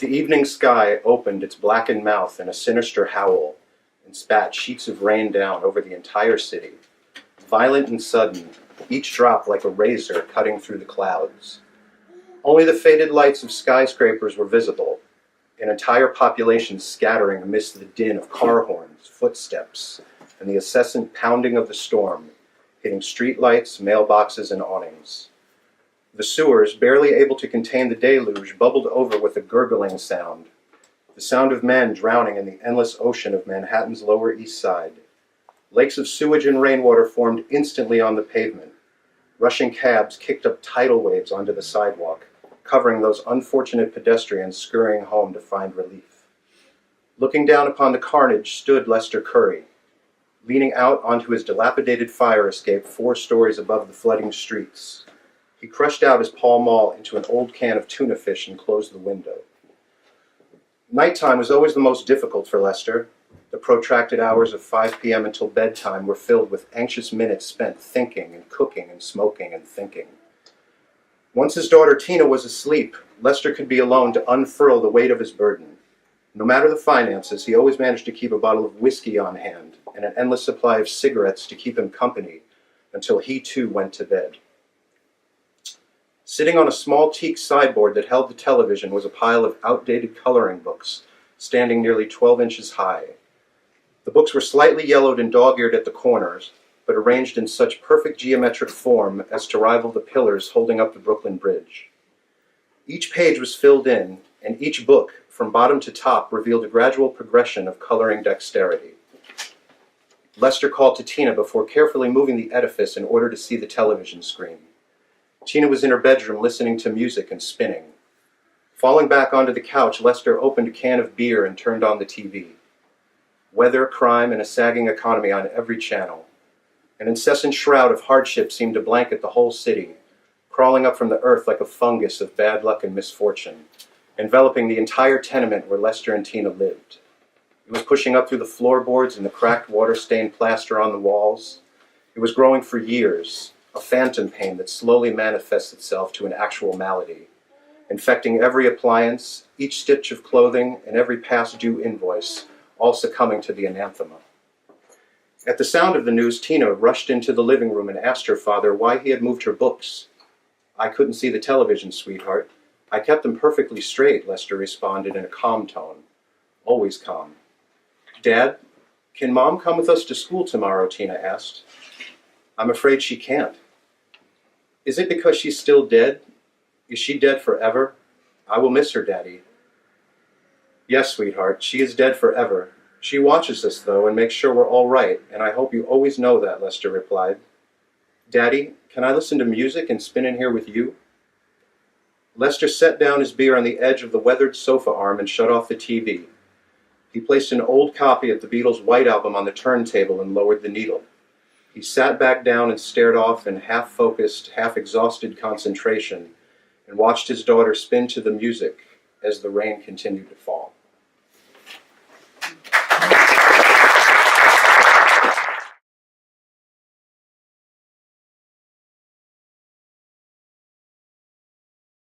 The evening sky opened its blackened mouth in a sinister howl and spat sheets of rain down over the entire city, violent and sudden, each drop like a razor cutting through the clouds. Only the faded lights of skyscrapers were visible, an entire population scattering amidst the din of car horns, footsteps, and the incessant pounding of the storm, hitting streetlights, mailboxes, and awnings. The sewers, barely able to contain the deluge, bubbled over with a gurgling sound, the sound of men drowning in the endless ocean of Manhattan's Lower East Side. Lakes of sewage and rainwater formed instantly on the pavement. Rushing cabs kicked up tidal waves onto the sidewalk, covering those unfortunate pedestrians scurrying home to find relief. Looking down upon the carnage stood Lester Curry, leaning out onto his dilapidated fire escape 4 stories above the flooding streets. He crushed out his Pall Mall into an old can of tuna fish and closed the window. Nighttime was always the most difficult for Lester. The protracted hours of 5 p.m. until bedtime were filled with anxious minutes spent thinking and cooking and smoking and thinking. Once his daughter Tina was asleep, Lester could be alone to unfurl the weight of his burden. No matter the finances, he always managed to keep a bottle of whiskey on hand and an endless supply of cigarettes to keep him company until he too went to bed. Sitting on a small teak sideboard that held the television was a pile of outdated coloring books, standing nearly 12 inches high. The books were slightly yellowed and dog-eared at the corners, but arranged in such perfect geometric form as to rival the pillars holding up the Brooklyn Bridge. Each page was filled in, and each book, from bottom to top, revealed a gradual progression of coloring dexterity. Lester called to Tina before carefully moving the edifice in order to see the television screen. Tina was in her bedroom listening to music and spinning. Falling back onto the couch, Lester opened a can of beer and turned on the TV. Weather, crime, and a sagging economy on every channel. An incessant shroud of hardship seemed to blanket the whole city, crawling up from the earth like a fungus of bad luck and misfortune, enveloping the entire tenement where Lester and Tina lived. It was pushing up through the floorboards and the cracked water-stained plaster on the walls. It was growing for years, a phantom pain that slowly manifests itself to an actual malady, infecting every appliance, each stitch of clothing, and every past due invoice, all succumbing to the anathema. At the sound of the news, Tina rushed into the living room and asked her father why he had moved her books. "I couldn't see the television, sweetheart. I kept them perfectly straight," Lester responded in a calm tone. Always calm. "Dad, can Mom come with us to school tomorrow?" Tina asked. "I'm afraid she can't." "Is it because she's still dead? Is she dead forever? I will miss her, Daddy." "Yes, sweetheart, she is dead forever. She watches us, though, and makes sure we're all right, and I hope you always know that," Lester replied. "Daddy, can I listen to music and spin in here with you?" Lester set down his beer on the edge of the weathered sofa arm and shut off the TV. He placed an old copy of the Beatles' White Album on the turntable and lowered the needle. He sat back down and stared off in half-focused, half-exhausted concentration and watched his daughter spin to the music as the rain continued to fall.